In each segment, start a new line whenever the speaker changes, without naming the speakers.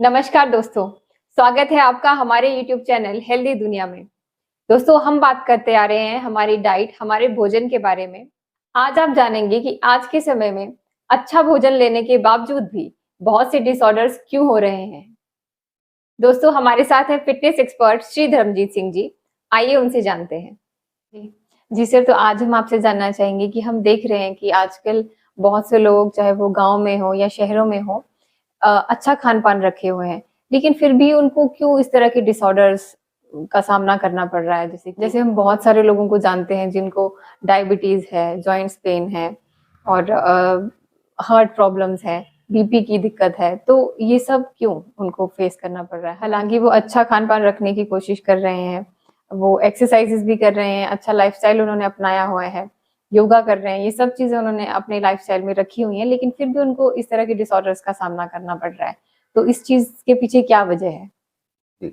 नमस्कार दोस्तों, स्वागत है आपका हमारे यूट्यूब चैनल हेल्दी दुनिया में। दोस्तों हम बात करते आ रहे हैं हमारी डाइट, हमारे भोजन के बारे में। आज आप जानेंगे कि आज के समय में अच्छा भोजन लेने के बावजूद भी बहुत से डिसऑर्डर्स क्यों हो रहे हैं। दोस्तों हमारे साथ है फिटनेस एक्सपर्ट श्री धर्मजीत सिंह जी। आइए उनसे जानते हैं। जी सर, तो आज हम आपसे जानना चाहेंगे कि हम देख रहे हैं कि आजकल बहुत से लोग, चाहे वो गाँव में हो या शहरों में हो, अच्छा खान-पान रखे हुए हैं, लेकिन फिर भी उनको क्यों इस तरह के डिसऑर्डर्स का सामना करना पड़ रहा है? जैसे हम बहुत सारे लोगों को जानते हैं जिनको डायबिटीज़ है, जॉइंट्स पेन है और हार्ट प्रॉब्लम्स है, बीपी की दिक्कत है, तो ये सब क्यों उनको फेस करना पड़ रहा है? हालाँकि वो अच्छा खान-पान रखने की कोशिश कर रहे हैं, वो एक्सरसाइज़ेज़ भी कर रहे हैं, अच्छा लाइफ़स्टाइल उन्होंने अपनाया हुआ है, योगा कर रहे हैं, ये सब चीज़ें उन्होंने अपने लाइफ़स्टाइल में रखी हुई हैं, लेकिन फिर भी उनको इस तरह के डिसऑर्डर्स का सामना करना पड़ रहा है। तो इस चीज़ के पीछे क्या वजह है?
जी।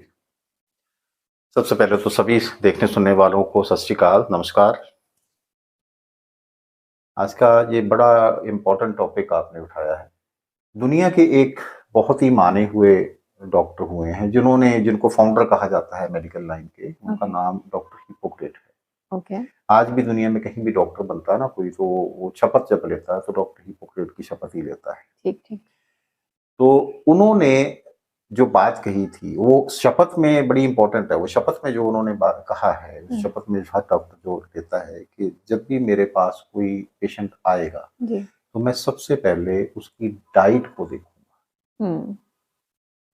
सबसे पहले तो सभी देखने सुनने वालों को सत श्री अकाल, नमस्कार। आज का ये बड़ा इम्पोर्टेंट टॉपिक आपने उठाया है। दुनिया के एक बहुत ही माने हुए डॉक्टर हुए हैं जिनको फाउंडर कहा जाता है मेडिकल लाइन के, उनका नाम डॉक्टर हिप्पोक्रेट है।
ओके।
आज भी दुनिया में कहीं भी डॉक्टर बनता है ना कोई, तो वो शपथ जब लेता है तो डॉक्टर हिप्पोक्रेट की शपथ ही लेता है।
ठीक, ठीक।
तो उन्होंने जो बात कही थी वो शपथ में बड़ी इंपॉर्टेंट है। वो शपथ में जो उन्होंने बात कहा है, उस शपथ में हर डॉक्टर जोर देता है कि जब भी मेरे पास कोई पेशेंट आएगा
जी।
तो मैं सबसे पहले उसकी डाइट को देखूंगा।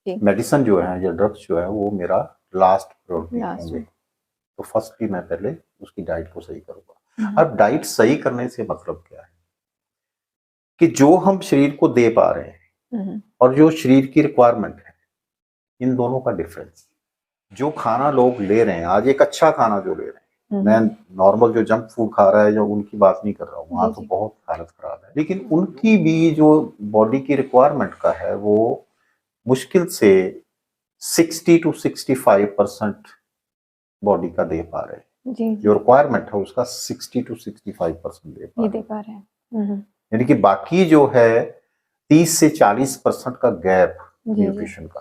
जी।
मेडिसिन जो है या ड्रग्स जो है वो मेरा लास्ट प्रायोरिटी
लास्ट
होंगे।
में।
तो फर्स्टली मैं पहले उसकी डाइट को सही करूंगा। अब डाइट सही करने से मतलब क्या है कि जो हम शरीर को दे पा रहे हैं और जो शरीर की रिक्वायरमेंट है, इन दोनों का डिफरेंस। जो खाना लोग ले रहे हैं आज, एक अच्छा खाना जो ले रहे हैं, मैं नॉर्मल जो जंक फूड खा रहा है जो उनकी बात नहीं कर रहा हूँ, वहां तो बहुत हालत खराब है, लेकिन उनकी भी जो बॉडी की रिक्वायरमेंट का है वो मुश्किल से 60 to 65% बॉडी का दे पा रहे हैं।
जी,
जो रिक्वायरमेंट है उसका 60 to 65% दे पा रहे हैं। यानी कि बाकी जो है 30 से 40% का गैप न्यूट्रिशन का।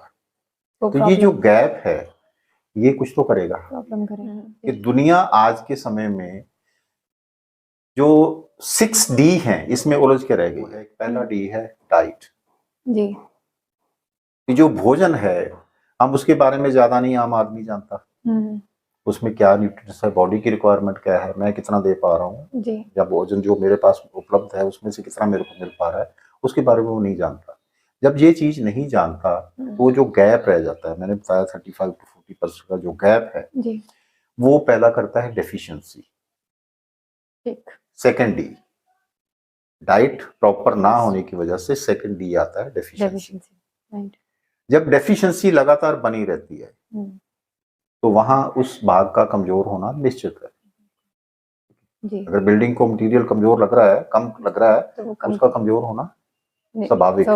तो ये जो गैप है ये कुछ तो करेगा कि दुनिया आज के समय में जो 6D है इसमें उलझ के रह गई है। पहला डी है डाइट।
जी।
जो भोजन है हम उसके बारे में ज्यादा नहीं आम आदमी जानता। उसमें क्या न्यूट्रिएंट्स है, बॉडी की रिक्वायरमेंट क्या है, मैं कितना दे पा रहा हूँ, या भोजन जो मेरे पास उपलब्ध है उसमें से कितना मेरे को मिल पा रहा है, उसके बारे में वो नहीं जानता। जब ये चीज नहीं जानता तो वो जो गैप रह जाता है, मैंने बताया 35 to 40% का जो गैप है
जी।
वो पैदा करता है deficiency. Second D, diet proper ना होने की वजह से सेकंड डी आता है डेफिशिएंसी। जब डेफिशिएंसी लगातार बनी रहती है तो वहां उस भाग का कमजोर होना निश्चित है। जी। अगर बिल्डिंग को मटेरियल कमजोर लग रहा है, कम लग रहा है, तो उसका कमजोर होना स्वाभाविक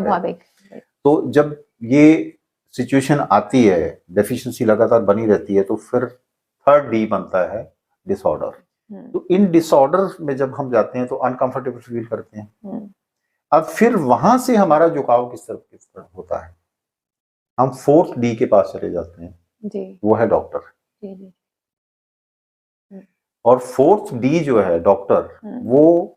है। तो जब ये सिचुएशन आती है, डेफिशिएंसी लगातार बनी रहती है, तो फिर थर्ड डी बनता है डिसऑर्डर। तो इन डिसऑर्डर में जब हम जाते हैं तो अनकंफर्टेबल फील करते हैं। अब फिर वहां से हमारा झुकाव किस तरफ होता है, हम फोर्थ डी के पास चले जाते हैं जी। वो है डॉक्टर। जी। और फोर्थ डी जो है डॉक्टर, वो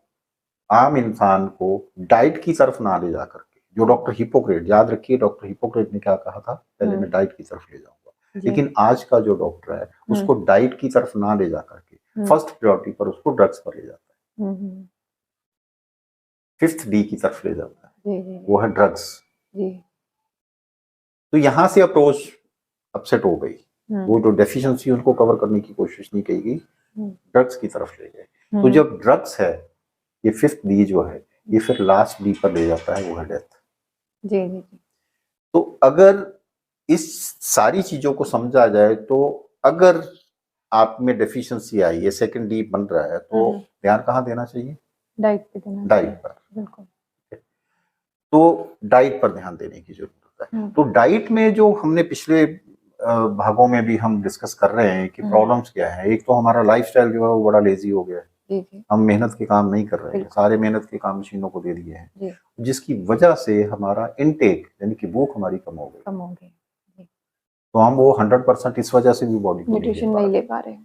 आम इंसान को डाइट की तरफ ना ले जाकर के, जो डॉक्टर हिप्पोक्रेट, याद रखिए डॉक्टर हिप्पोक्रेट ने क्या कहा था, पहले मैं डाइट की तरफ ले जाऊंगा, लेकिन आज का जो डॉक्टर है उसको डाइट की तरफ ना ले जाकर के फर्स्ट प्रायोरिटी पर उसको ड्रग्स पर ले जाता है, फिफ्थ डी की तरफ ले जाता है, वो है ड्रग्स। तो यहां से अप्रोच अपसेट हो गई। वो जो डेफिशिएंसी उनको कवर करने की कोशिश नहीं की गई, ड्रग्स की तरफ ले गए। तो जब ड्रग्स है, ये फिफ्थ डी जो है, ये फिर लास्ट डी पर ले जाता है, वो है डेथ। जी जी। तो अगर इस सारी चीजों को समझा जाए तो अगर आप में डेफिशिएंसी आई, ये सेकंड डी बन रहा है, तो ध्यान कहाँ देना चाहिए, डाइट पे देना, डाइट पर। बिल्कुल। तो डाइट पर ध्यान देने की जरूरत है। तो डाइट में जो हमने पिछले भागों में भी हम डिस्कस कर रहे हैं कि प्रॉब्लम्स क्या है। एक तो हमारा लाइफस्टाइल जो है वो बड़ा लेजी हो गया है।
जी जी
हम मेहनत के काम नहीं कर रहे हैं,
बिल्कुल।
सारे मेहनत के काम मशीनों को दे दिए हैं,
जी
जिसकी वजह से हमारा इनटेक यानी कि भूख हमारी कम हो गई।
कम हो गए जी
तो हम वो 100% इस वजह से भी बॉडी को नहीं ले
न्यूट्रिशन
पा
नहीं
रहे।
ले पा रहे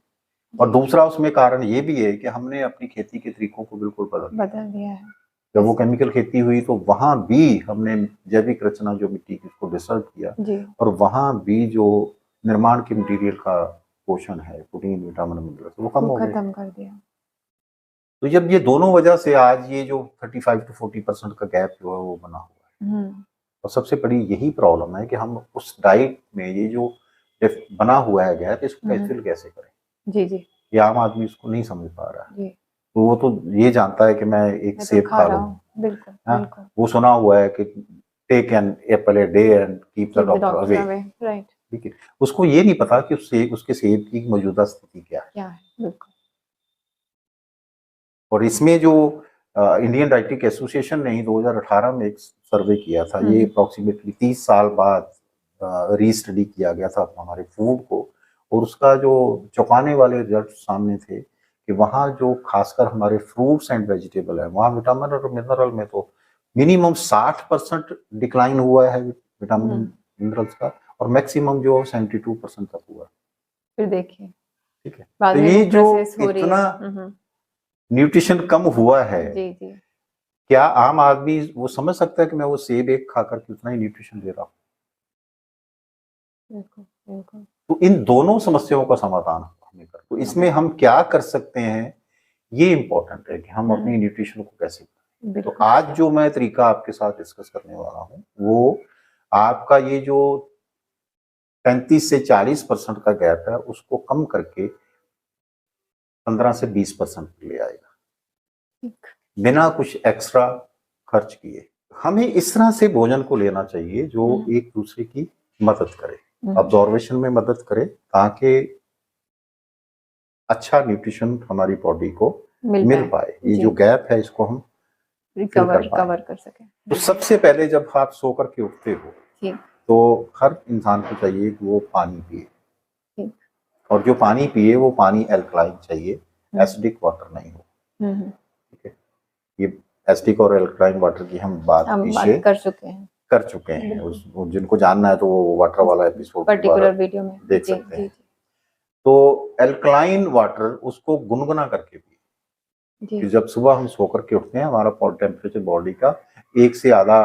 और
जी
दूसरा उसमें कारण ये भी है कि हमने अपनी खेती के तरीकों को बिल्कुल बदल दिया।
बदल दिया है
जब वो केमिकल खेती हुई तो वहां भी हमने जैविक रचना जो मिट्टी की उसको डिस्टर्ब किया,
जी
और वहां भी जो निर्माण के मटेरियल का पोषण है, प्रोटीन विटामिन मिनरल, वो कम
वो
हो गए।
खत्म कर दिया
तो जब ये दोनों वजह से आज ये जो 35 to 40% का गैप जो है वो बना हुआ है, और सबसे बड़ी यही प्रॉब्लम है कि हम उस डाइट में ये जो बना हुआ है गैप, इसको फिल कैसे करें।
जी जी
ये आम आदमी इसको नहीं समझ पा रहा है।
जी
तो वो तो ये जानता है कि मैं एक
मैं तो
सेब
खा
खा
रहा
लूं।
हूँ बिल्कुल
हाँ,
बिल्कुल
वो सुना हुआ है कि take an apple a day and keep the doctor away.
Right
ठीक है, उसको ये नहीं पता कि उसके सेब की मौजूदा स्थिति क्या है।
क्या है बिल्कुल
और इसमें जो इंडियन डाइटिक एसोसिएशन ने ही 2018 में एक सर्वे किया था, ये अप्रोक्सीमेटली 30 साल बाद रीस्टडी किया गया था हमारे फूड को, और उसका जो चौंकाने वाले रिजल्ट सामने थे कि वहाँ जो खासकर हमारे फ्रूट्स एंड वेजिटेबल है, वहाँ विटामिन और मिनरल में तो मिनिमम 60% डिक्लाइन हुआ है विटामिन मिनरल्स का, और मैक्सिमम जो 72% तक हुआ।
फिर देखिए
ठीक है,
बाद
तो
में
ये
वो
जो
प्रोसेस हो रही है
इतना न्यूट्रिशन कम हुआ है,
जी जी
क्या आम आदमी वो समझ सकता है कि मैं वो सेब एक खाकर के उतना ही न्यूट्रिशन ले रहा हूँ?
बिल्कुल बिल्कुल
तो इन दोनों समस्याओं का समाधान हमें कर, तो इसमें हम क्या कर सकते हैं, ये इम्पोर्टेंट है कि हम अपनी न्यूट्रिशन को कैसे करें। तो
बिल्कुल
आज जो मैं तरीका आपके साथ डिस्कस करने वाला हूँ, वो आपका ये जो 35 से 40% का गैप है उसको कम करके 15 से 20% ले आएगा,
ठीक
बिना कुछ एक्स्ट्रा खर्च किए। हमें इस तरह से भोजन को लेना चाहिए जो एक दूसरे की मदद करे, ऑब्जर्वेशन में मदद करे, ताकि अच्छा न्यूट्रिशन हमारी बॉडी को मिल पाए। ये जो गैप है इसको हम
कवर कर सके।
तो सबसे पहले जब आप सो करके उठते हो तो हर इंसान को चाहिए कि वो पानी पिए, और जो पानी पिए वो पानी एल्कलाइन चाहिए, एसिडिक वाटर नहीं हो। ठीक है, ये एसिडिक और एल्कलाइन वाटर की हम बात पीछे कर चुके हैं। उस जिनको जानना है तो वो वाटर वाला एपिसोड
पर्टिकुलर वीडियो में
देख सकते हैं। तो एल्कलाइन वाटर उसको गुनगुना करके पिए, कि जब सुबह हम सो करके उठते हैं हमारा टेम्परेचर बॉडी का 1 से आधा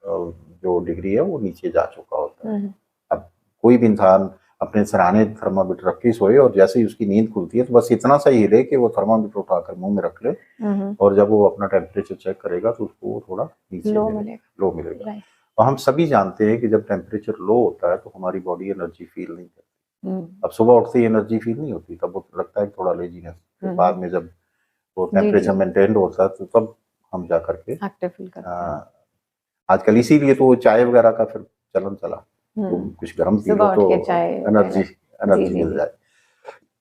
जो डिग्री है वो नीचे जा चुका होता है। अब कोई भी इंसान अपने सराहने थर्मामीटर रख के सोए और जैसे ही उसकी नींद खुलती है तो बस इतना सा ही हिले कि वो थर्मामीटर उठाकर मुंह में रख ले, और जब वो अपना टेम्परेचर चेक करेगा तो उसको थोड़ा नीचे लो मिलेगा। और हम सभी जानते हैं कि जब टेम्परेचर लो होता है तो हमारी बॉडी एनर्जी फील नहीं करती। अब सुबह उठते ही एनर्जी फील नहीं होती, तब वो लगता है थोड़ा लेजीनेस, फिर बाद में जब वो टेम्परेचर मेंटेन होता है तो तब हम जा करके एक्टिव फील करते हैं। आजकल इसीलिए तो चाय वगैरह का फिर चलन चला, तो कुछ गर्म पी लो तो एनर्जी मिल जाए।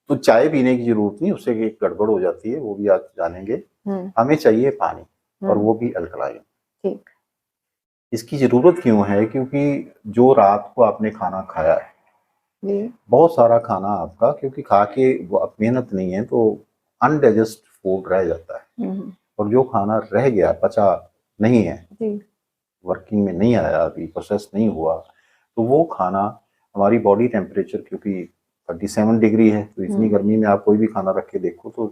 तो चाय पीने की जरूरत नहीं, उससे एक गड़बड़ हो जाती है, वो भी आज जानेंगे। हमें चाहिए पानी, और वो भी अल्कलाइन। ठीक, इसकी जरूरत क्यों है? क्योंकि जो रात को आपने खाना खाया है, बहुत सारा खाना आपका, क्योंकि खा के वो मेहनत नहीं है तो अनडाइजेस्ट फूड रह जाता है, और जो खाना रह गया, पचा नहीं है, वर्किंग में नहीं आया, अभी प्रोसेस नहीं हुआ, तो वो खाना हमारी बॉडी टेम्परेचर क्योंकि 37 डिग्री है, तो इतनी गर्मी में आप कोई भी खाना रख के देखो तो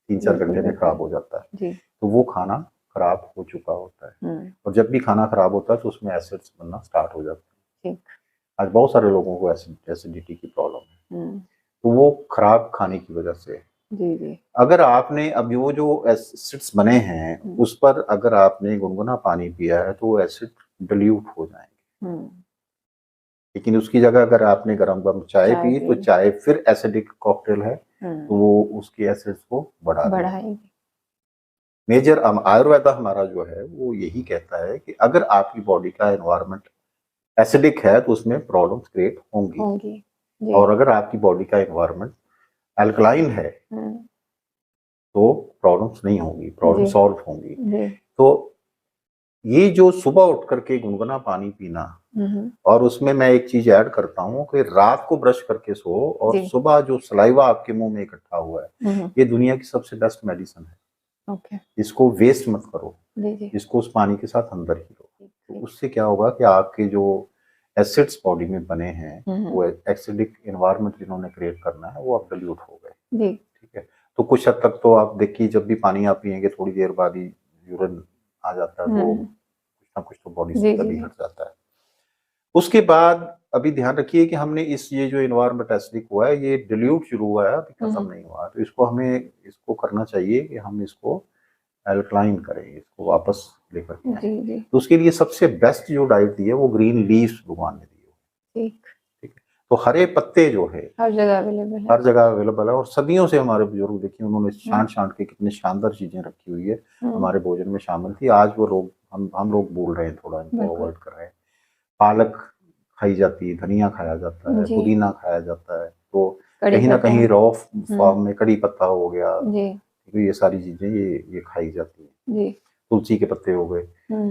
3-4 घंटे में खराब हो जाता है। तो वो खाना खराब हो चुका होता है, और जब भी खाना खराब होता है तो उसमें एसिड्स बनना स्टार्ट हो जाते हैं। आज बहुत सारे लोगों को एसिडिटी की प्रॉब्लम है, तो वो खराब खाने की वजह से। अगर आपने अभी वो जो एसिड्स बने हैं उस पर अगर आपने गुनगुना पानी पिया है तो वो एसिड डिल्यूट हो जाएंगे, लेकिन उसकी जगह अगर आपने गर्म चाय पी तो चाय फिर एसिडिक कॉकटेल है, तो वो उसके एसिड्स को बढ़ाएगी। मेजर आयुर्वेदा हमारा जो है वो यही कहता है कि अगर आपकी बॉडी का एनवायरनमेंट एसिडिक है तो उसमें प्रॉब्लम्स क्रिएट होंगी, और अगर आपकी बॉडी का एनवायरनमेंट अल्कलाइन है तो प्रॉब्लम्स नहीं होंगी, प्रॉब्लम सॉल्व होंगी। तो ये जो सुबह उठ करके गुनगुना पानी पीना और उसमें मैं एक चीज ऐड करता हूँ कि रात को ब्रश करके सो और
जी।
सुबह जो सलाइवा आपके मुंह में इकट्ठा हुआ है, ये दुनिया की सबसे बेस्ट मेडिसिन है।
ओके।
इसको वेस्ट मत करो,
जी जी।
इसको उस पानी के साथ अंदर ही लो।
ठीक,
तो
ठीक।
उससे क्या होगा कि आपके जो एसिड्स बॉडी में बने हैं, वो एसिडिक एनवायरनमेंट जिन्होंने क्रिएट करना है, वो अब डिल्यूट हो गए।
जी।
ठीक है, तो कुछ हद तक तो आप देखिए, जब भी पानी आप पियेंगे थोड़ी देर बाद ही यूरिन आ जाता है, तो कुछ ना कुछ तो बॉडी से
जी जी
तभी
जी।
हट जाता है। उसके बाद अभी ध्यान रखिए कि हमने ये जो एनवायरनमेंट एसिडिक हुआ है, ये डिल्यूट शुरू हुआ है, अभी खत्म नहीं हुआ। तो इसको हमें इसको करना चाहिए कि हम इसको अल्कलाइन करें, इसको वापस लेकर के आएं।
जी जी।
तो उसके लिए सबसे बेस्ट जो डाइट दी है वो ग्रीन लीव्स भगवान ने दी है।
ठीक।
ठीक है, तो हरे पत्ते जो है
हर जगह अवेलेबल है।
हर जगह अवेलेबल है, और सदियों से हमारे बुजुर्ग देखिए उन्होंने छांट छांट के कितने शानदार चीजें रखी हुई है, हमारे भोजन में शामिल थी। आज वो लोग हम लोग भूल रहे हैं, थोड़ा इनको
बिल्कुल।
अवॉइड कर रहे हैं। पालक खाई जाती है, धनिया खाया जाता है,
जी।
पुदीना खाया जाता है, तो
कड़ी
कहीं ना
पत्ता।
कहीं रॉ फॉर्म में कड़ी पत्ता हो गया,
जी
तो ये सारी चीजें ये खाई जाती है।
जी।
तुलसी के पत्ते हो गए।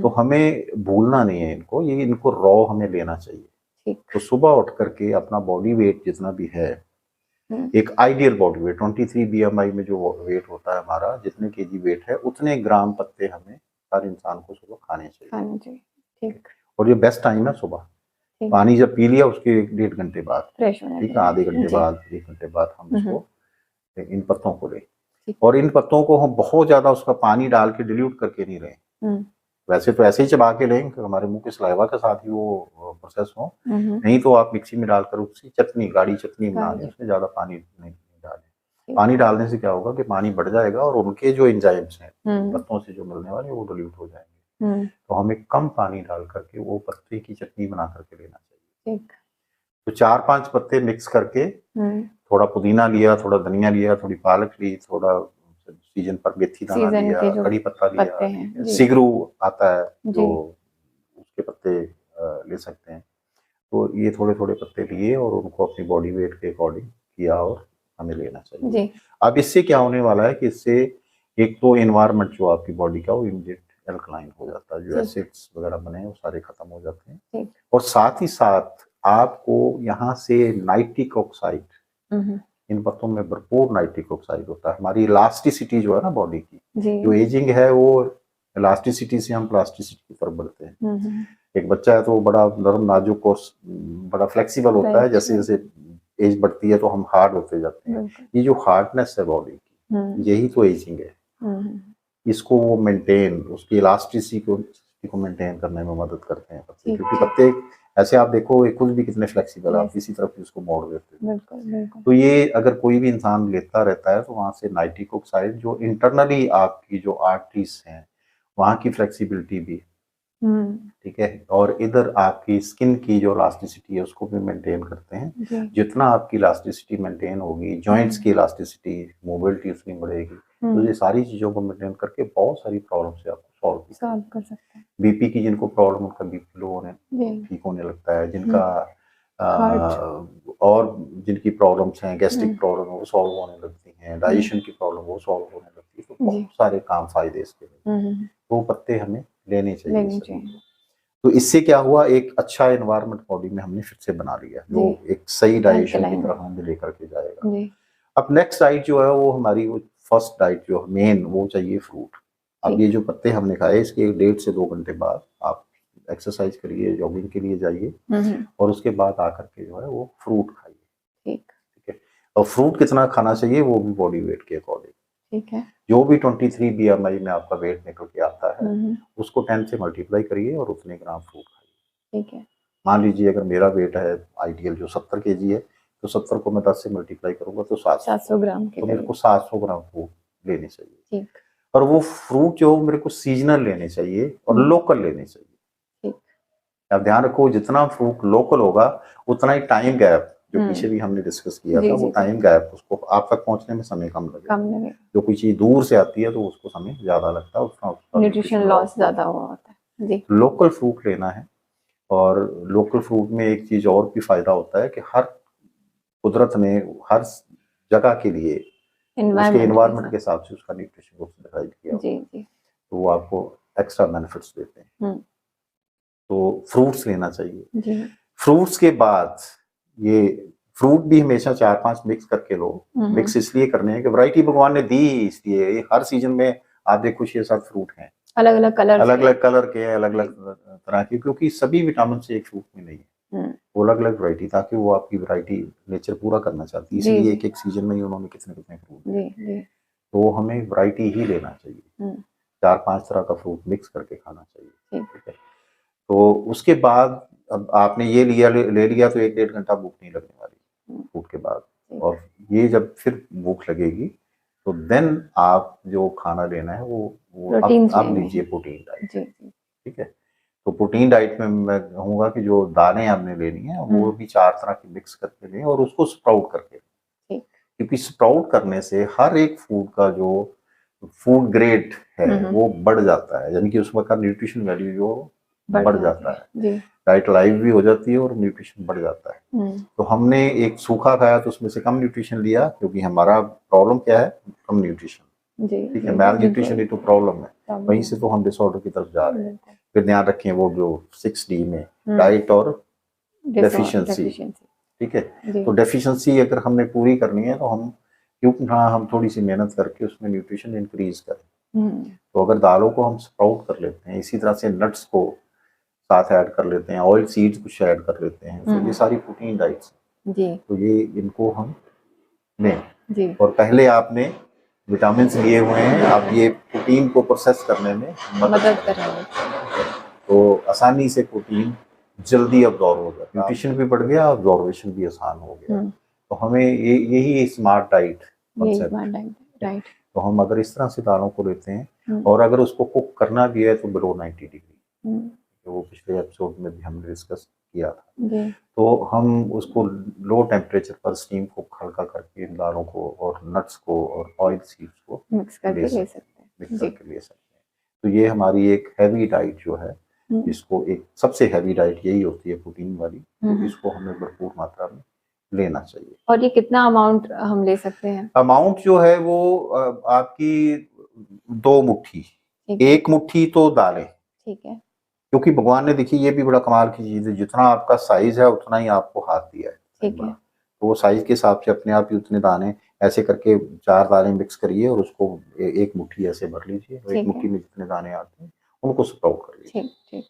तो हमें भूलना नहीं है इनको, ये इनको रॉ हमें लेना चाहिए।
ठीक।
तो सुबह उठ करके अपना बॉडी वेट जितना भी है, एक आइडियल बॉडी वेट 23 BMI में जो वेट होता है हमारा, जितने केजी वेट है उतने ग्राम पत्ते हमें हर इंसान को सुबह खाने चाहिए।
ठीक।
और ये बेस्ट टाइम है सुबह। पानी जब पी लिया उसके 1.5 घंटे बाद,
फ्रेश होने
ठीक
के
है,
लिए।
आधे घंटे
जी।
बाद 1 घंटे बाद हम इसको इन पत्तों को लें। और इन पत्तों को हम बहुत ज्यादा उसका पानी डाल के डिल्यूट करके नहीं लें। वैसे तो ऐसे ही चबा के लें कि हमारे मुंह के सलाइवा के साथ ही वो प्रोसेस हो, नहीं तो आप मिक्सी में डालकर उसकी चटनी, गाढ़ी चटनी बना लें, उसमें ज्यादा पानी नहीं डालें। पानी डालने से क्या होगा कि पानी बढ़ जाएगा और उनके जो एंजाइम्स हैं पत्तों से जो मिलने वाले वो डिल्यूट हो जाएंगे। तो हमें कम पानी डाल करके वो पत्ते की चटनी बना करके लेना चाहिए। तो 4-5 पत्ते मिक्स करके, थोड़ा पुदीना लिया, थोड़ा धनिया लिया, थोड़ी पालक ली, थोड़ा सीजन पर मेथी दाना लिया, कड़ी पत्ता लिया, सिगरू आता है जो उसके पत्ते ले सकते हैं। तो ये थोड़े थोड़े पत्ते लिए और उनको अपनी बॉडी वेट के अकॉर्डिंग किया और हमें लेना चाहिए। अब इससे क्या होने वाला है कि इससे एक तो एनवायरनमेंट जो आपकी बॉडी का वो इमीडिएट अल्कलाइन हो जाता है, जो एसिड्स वगैरह बने हैं वो सारे खत्म हो जाते हैं। और साथ ही साथ आपको यहाँ से नाइट्रिक ऑक्साइड, इन पत्तों में भरपूर नाइट्रिक ऑक्साइड होता है। हमारी इलास्टिसिटी जो है ना बॉडी की, जो एजिंग है वो इलास्टिसिटी से हम प्लास्टिसिटी की तरफ बढ़ते हैं। एक बच्चा है तो वो बड़ा नरम नाजुक और बड़ा फ्लेक्सिबल होता है, जैसे जैसे एज बढ़ती है तो हम हार्ड होते जाते हैं। ये जो हार्डनेस है बॉडी की, यही तो एजिंग है। इसको वो मेंटेन, उसकी इलास्टिसिटी को मेंटेन करने में मदद करते हैं पत्ते, क्योंकि पत्ते ऐसे आप देखो खुद भी कितने फ्लेक्सिबल, आप किसी तरफ उसको मोड़ देते हैं। तो ये अगर कोई भी इंसान लेता रहता है तो वहां से नाइट्रिक ऑक्साइड जो इंटरनली आपकी जो आर्टरीज हैं वहां की फ्लेक्सिबिलिटी भी, ठीक है, और इधर आपकी स्किन की जो इलास्टिसिटी है उसको भी मेंटेन करते हैं। जितना आपकी इलास्टिसिटी मेंटेन होगी, जॉइंट्स की इलास्टिसिटी, मोबिलिटी उसकी बढ़ेगी, तो ये सारी चीजों को मेंटेन करके बहुत सारी प्रॉब्लम से आपको सॉल्व कर सकते हैं। बीपी की जिनको प्रॉब्लम, उनका बीपी लो होने ठीक होने लगता है, जिनका और जिनकी प्रॉब्लम्स हैं, गैस्ट्रिक प्रॉब्लम वो सॉल्व होने लगती हैं, डाइजेशन की प्रॉब्लम वो सॉल्व होने लगती है। तो बहुत सारे काम फायदे इसके लिए, तो पत्ते हमें लेने चाहिए। तो इससे क्या हुआ, एक अच्छा एनवायरनमेंट बॉडी में हमने फिर से बना लिया, जो एक सही डाइजेशन की तरफ हमें लेकर के जाएगा। अब नेक्स्ट डाइट जो है वो हमारी वो फर्स्ट डाइट जो मेन, वो चाहिए फ्रूट। अब ये जो पत्ते हमने खाए इसके 1.5 से 2 घंटे बाद आप एक्सरसाइज करिए, जॉगिंग के लिए जाइए और उसके बाद आकर के जो है वो फ्रूट खाइए। ठीक है, और फ्रूट कितना खाना चाहिए वो भी बॉडी वेट के अकॉर्डिंग। ठीक है, जो भी 23 BMI में आपका वेट निकल के आता है उसको 10 से मल्टीप्लाई करिए और उतने ग्राम फ्रूट खाइए। ठीक है, मान लीजिए अगर मेरा वेट है आइडियल जो 70 kg है, तो 70 को मैं 10 से मल्टीप्लाई करूंगा तो 700 ग्राम, तो मेरे को 700 ग्राम फ्रूट लेने चाहिए। ठीक, और वो फ्रूट जो मेरे को सीजनल लेने चाहिए और लोकल लेने चाहिए। ठीक, अब ध्यान रखो जितना फ्रूट लोकल होगा उतना ही टाइम गैप, जो पीछे भी हमने डिस्कस किया था, वो टाइम गैप उसको आप तक पहुंचने में समय कम लगेगा। जो कोई चीज दूर से आती है तो उसको समय ज्यादा लगता है, उसका न्यूट्रिशन लॉस ज्यादा होता है। जी, लोकल फ्रूट लेना है। और लोकल फ्रूट में एक चीज और भी फायदा होता है कि हर कुदरत ने हर जगह के लिए उसके एनवायरनमेंट के हिसाब से उसका न्यूट्रिशन को डिसाइड किया, तो वो आपको एक्स्ट्रा बेनिफिट्स देते हैं। तो फ्रूट्स लेना चाहिए।
जी।
फ्रूट्स के बाद ये फ्रूट भी हमेशा 4-5 मिक्स करके लो। मिक्स इसलिए करने हैं कि वैरायटी भगवान ने दी ही इसलिए। ये हर सीजन में आप देखो 6-7 फ्रूट हैं,
अलग अलग कलर
अलग अलग कलर के, अलग अलग तरह के, क्योंकि सभी विटामिन से एक फ्रूट में नहीं है, वो अलग अलग वैरायटी, ताकि वो आपकी वैरायटी नेचर पूरा करना चाहती है, इसलिए एक एक सीजन में ही उन्होंने कितने कितने फ्रूट, तो हमें वैरायटी ही लेना चाहिए। 4-5 तरह का फ्रूट मिक्स करके खाना चाहिए, ठीक है। तो उसके बाद अब आपने ये ले लिया तो 1-1.5 घंटा भूख नहीं लगने वाली फूड के बाद, और ये जब फिर भूख लगेगी तो देन आप जो खाना लेना है वो अब लीजिए प्रोटीन डाइट, ठीक है। तो प्रोटीन डाइट में मैं कहूँगा कि जो दालें आपने लेनी है वो भी 4 तरह की मिक्स करके लें और उसको स्प्राउट करके लें, क्योंकि स्प्राउट करने से हर एक फूड का जो फूड ग्रेड है वो बढ़ जाता है, यानी कि उसमें का न्यूट्रिशन वैल्यू जो बढ़ जाता है, डाइट लाइव भी हो जाती है और न्यूट्रिशन बढ़ जाता है। तो हमने एक सूखा खाया तो उसमें से कम न्यूट्रिशन लिया, क्योंकि हमारा प्रॉब्लम क्या है, कम न्यूट्रिशन, ठीक है, मैल न्यूट्रिशन ही तो प्रॉब्लम है, वहीं से तो हम डिसऑर्डर की तरफ जा रहे हैं। फिर ध्यान रखें वो जो 6D में डाइट और डेफिशिएंसी, ठीक है। तो डेफिशिएंसी अगर हमने पूरी करनी है तो हम क्योंकि हम थोड़ी सी मेहनत करके उसमें न्यूट्रिशन इंक्रीज करें। तो अगर दालों को हम स्प्राउट कर लेते हैं, इसी तरह से नट्स को साथ ऐड कर लेते हैं, ऑयल सीड्स कुछ ऐड कर लेते हैं, तो ये सारी प्रोटीन डाइट्स हैं, तो ये इनको हम लें। और पहले आपने विटामिन लिए हुए हैं, आप ये प्रोटीन को प्रोसेस करने में मदद करेंगे, तो आसानी से प्रोटीन जल्दी अब्जॉर्ब हो जाता है, न्यूट्रिशन भी बढ़ गया, अब्जॉर्बेशन भी आसान हो गया। तो हमें यही स्मार्ट डाइट कांसेप्ट, तो हम अगर इस तरह से दालों को लेते हैं और अगर उसको कुक करना भी है तो बिलो 90 डिग्री, वो पिछले एपिसोड में भी हमने डिस्कस किया था, तो हम उसको लो टेम्परेचर पर स्टीम को हल्का करके इन दालों को और नट्स को और ऑयल सीड्स को मिक्स करके ले सकते हैं। तो ये हमारी एक हैवी डाइट जो है, इसको एक सबसे हैवी डाइट यही होती है प्रोटीन वाली, तो इसको हमें भरपूर मात्रा में लेना चाहिए।
और ये कितना अमाउंट हम ले सकते हैं?
अमाउंट जो है वो आपकी 2 मुट्ठी, 1 मुट्ठी तो दालें, ठीक है, क्योंकि भगवान ने देखिए ये भी बड़ा कमाल की चीज है, जितना आपका साइज है उतना ही आपको हाथ दिया है, ठीक है। तो वो साइज के हिसाब से अपने आप ही उतने दाने ऐसे करके 4 दालें मिक्स करिए और उसको 1 मुट्ठी ऐसे भर लीजिए, और 1 मुट्ठी में जितने दाने आते हैं उनको स्प्राउट कर लीजिए।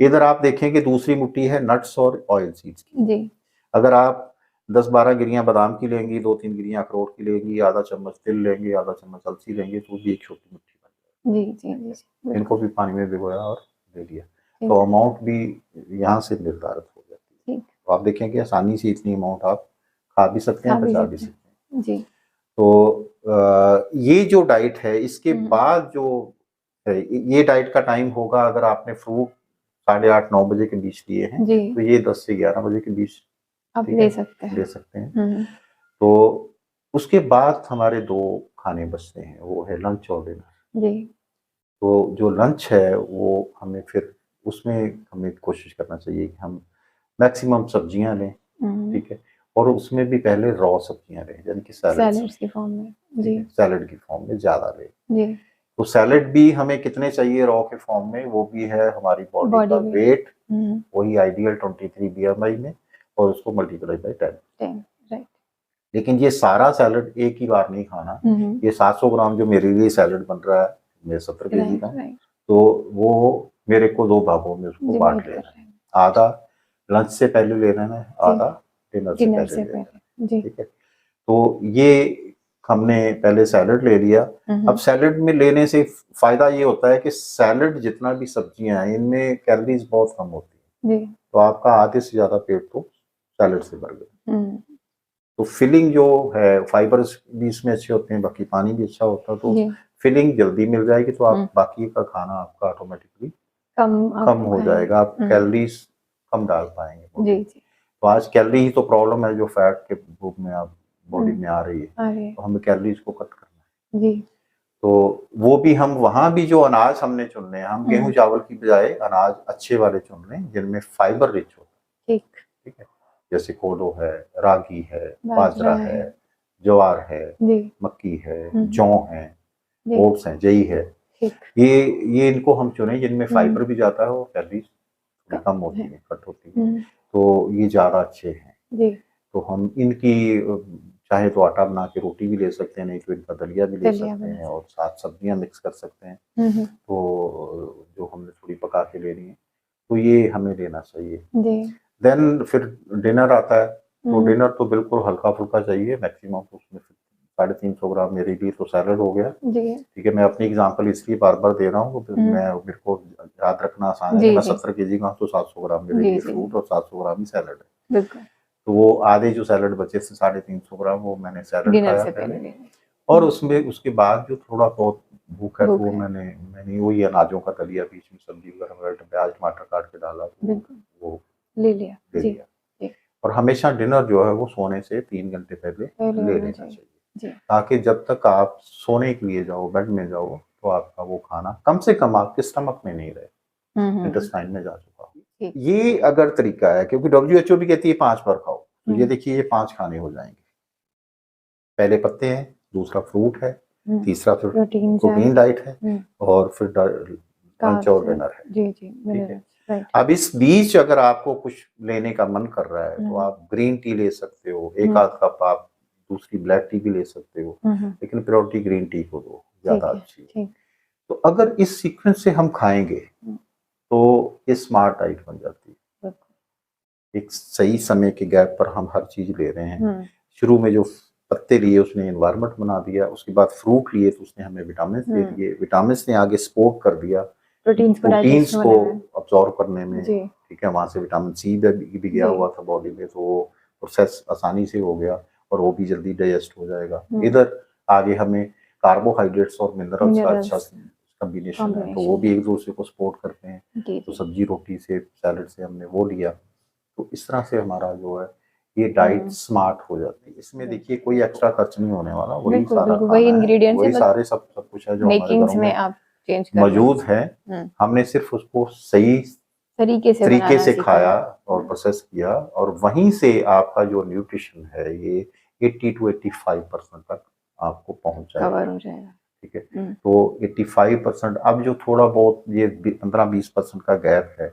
इधर आप देखें कि दूसरी मुट्ठी है नट्स और ऑयल सीड्स की। अगर आप 10-12 गिरियां बादाम की लेंगी, 2-3 गिरियां अखरोट की लेंगी, आधा चम्मच तिल लेंगे, आधा चम्मच अलसी लेंगे, तो भी एक छोटी मुट्ठी बन जाएगी। इनको भी पानी में भिगोया और ले लिया, तो अमाउंट भी यहाँ से निर्धारित हो जाती है। तो आप देखें कि आसानी से इतनी अमाउंट आप खा भी सकते हैं, पचा भी सकते हैं। तो ये जो डाइट है, इसके बाद जो है ये डाइट का टाइम होगा, अगर आपने फ्रूट 8:30-9 बजे के बीच लिए हैं तो ये 10 से 11 बजे के बीच
आप ले सकते हैं।
तो उसके बाद हमारे 2 खाने बचते हैं, वो है लंच और डिनर। तो जो लंच है वो हमें फिर उसमें हमें कोशिश करना चाहिए कि हम मैक्सिमम सब्जियां लें, ठीक है, और उसमें भी पहले रॉ सब्जियां लें, यानी कि सैलड की फॉर्म में, सैलड की फॉर्म में ज्यादा लें। तो सैलड भी हमें कितने चाहिए रॉ के फॉर्म में, वो भी है हमारी बॉडी का वेट, वही आइडियल 23 BMI में, और उसको मल्टीप्लाई बाय 10। लेकिन ये सारा सैलड एक ही बार नहीं खाना। ये 700 ग्राम जो मेरे लिए सैलड बन रहा है, मैं 70 kg का, तो वो मेरे को 2 भागों में उसको बांट लेना है, आधा लंच से पहले लेना है, आधा डिनर से पहले लेना है, ठीक है। तो ये हमने पहले सैलड ले लिया। अब सैलड में लेने से फायदा ये होता है कि सैलड जितना भी सब्जियां हैं इनमें कैलोरीज बहुत कम होती है, तो आपका आधे से ज्यादा पेट तो सैलड से भर गया। तो फिलिंग जो है, फाइबर्स भी इसमें अच्छे होते हैं, बाकी पानी भी अच्छा होता है, तो फिलिंग जल्दी मिल जाएगी, तो आप बाकी का खाना आपका ऑटोमेटिकली कम हो जाएगा, आप कैलोरीज कम डाल पाएंगे। तो आज कैलोरी ही तो प्रॉब्लम है जो फैट के रूप में आप बॉडी में आ रही है, तो हमें कैलोरीज को कट करना है। तो वो भी हम वहां भी जो अनाज हमने चुनने हैं, हम गेहूं चावल की बजाय अनाज अच्छे वाले चुन लें जिनमें फाइबर रिच होता है, ठीक है, जैसे कोडो है, रागी है, बाजरा है, ज्वार है, मक्की है, जौ है, ओट्स है, जई है, ये इनको हम चुने जिनमें फाइबर भी जाता है और कैलोरीज कम होती है, कट होती है, तो ये ज़्यादा अच्छे हैं
जी।
तो हम इनकी चाहे तो आटा बना के रोटी भी ले सकते हैं, नहीं तो इनका दलिया भी ले सकते हैं और साथ सब्जियां मिक्स कर सकते हैं। तो जो हमने थोड़ी पका के लेनी है तो ये हमें लेना चाहिए। देन फिर डिनर आता है, तो डिनर तो बिल्कुल हल्का फुल्का चाहिए, मैक्सिमम उसमें 350 ग्राम मेरे लिए तो सैलड हो गया। ठीक है, मैं अपनी एग्जांपल इसलिए बार बार दे रहा हूँ, मेरे को याद रखना आसान है कि मैं 70 kg का तो 700 ग्राम मेरे लिए फ्रूट और 700 ग्राम ही सैलड है। तो वो आधे जो सैलड बचे थे 350 ग्राम वो मैंने सैलड खाया पहले, और उसमें उसके बाद जो थोड़ा बहुत भूख है तो वो मैंने वही अनाजों का दलिया बीच में सब्जी वगैरह प्याज टमाटर काट के डाला तो वो ले लिया। और हमेशा डिनर जो है वो सोने से 3 घंटे पहले ले लेना चाहिए, ताकि जब तक आप सोने के लिए जाओ, बेड में जाओ, तो आपका वो खाना कम से कम आपके स्टमक में नहीं रहे, इंटेस्टाइन में जा चुका हो। ये अगर तरीका है, क्योंकि WHO भी कहती है 5 बार खाओ, तो ये देखिए ये 5 खाने हो जाएंगे। पहले पत्ते हैं, दूसरा फ्रूट है, तीसरा फिर प्रोटीन डाइट है, और फिर लंच और डिनर है। ठीक है। अब इस बीच अगर आपको कुछ लेने का मन कर रहा है तो आप ग्रीन टी ले सकते हो, एक आध कप आप दूसरी ब्लैक टी भी ले सकते हो, लेकिन प्रायोरिटी ग्रीन टी को दो, ज्यादा अच्छी है। तो अगर इस सीक्वेंस से हम खाएंगे तो ये स्मार्ट डाइट बन जाती है। एक सही समय के गैप पर हम हर चीज ले रहे हैं। शुरू में जो पत्ते लिए उसने एनवायरनमेंट बना दिया, उसके बाद फ्रूट लिए तो उसने हमें विटामिन दे दिए, विटामिन ने आगे सपोर्ट कर दिया प्रोटीन्स को अब्सॉर्ब करने में। ठीक है, वहां से विटामिन सी भी गया हुआ था बॉडी में, तो वो प्रोसेस आसानी से हो गया और वो भी जल्दी डाइजेस्ट हो जाएगा। इधर आगे हमें कार्बोहाइड्रेट्स और मिनरल्स का अच्छा कॉम्बिनेशन है, तो वो भी एक दूसरे को सपोर्ट करते हैं। तो सब्जी रोटी से सैलड से हमने वो लिया, तो इस तरह से हमारा जो है ये डाइट स्मार्ट हो जाती है। इसमें देखिए कोई एक्स्ट्रा खर्च नहीं होने वाला, वही सारा
वही इंग्रेडिएंट्स
वही सारे सब कुछ है जो हमारे घरों में आप मौजूद है। हमने सिर्फ उसको सही तरीके से खाया और प्रोसेस किया, और वहीं से आपका जो न्यूट्रिशन है ये 80 to 85% तक आपको पहुंच जाएगा। ठीक है, तो 85%, अब जो थोड़ा बहुत ये 15-20% का गैप है,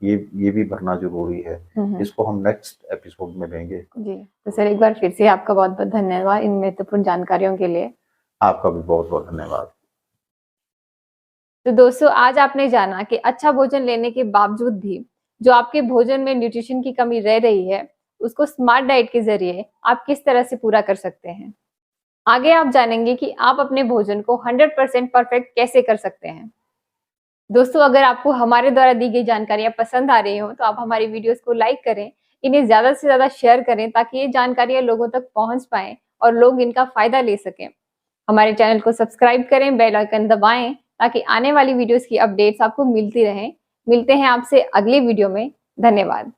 ये भी भरना जरूरी है। इसको हम नेक्स्ट एपिसोड में लेंगे।
जी, तो सर एक बार फिर से आपका बहुत बहुत धन्यवाद इन महत्वपूर्ण जानकारियों के लिए।
आपका भी बहुत बहुत धन्यवाद।
तो दोस्तों, आज आपने जाना कि अच्छा भोजन लेने के बावजूद भी जो आपके भोजन में न्यूट्रिशन की कमी रह रही है, उसको स्मार्ट डाइट के जरिए आप किस तरह से पूरा कर सकते हैं। आगे आप जानेंगे कि आप अपने भोजन को 100% परफेक्ट कैसे कर सकते हैं। दोस्तों, अगर आपको हमारे द्वारा दी गई जानकारियां पसंद आ रही हो तो आप हमारी वीडियोस को लाइक करें, इन्हें ज्यादा से ज्यादा शेयर करें, ताकि ये जानकारियां लोगों तक पहुंच पाए और लोग इनका फायदा ले सकें। हमारे चैनल को सब्सक्राइब करें, बेल आइकन दबाएं, ताकि आने वाली वीडियोस की अपडेट्स आपको मिलती रहें। मिलते हैं आपसे अगली वीडियो में। धन्यवाद।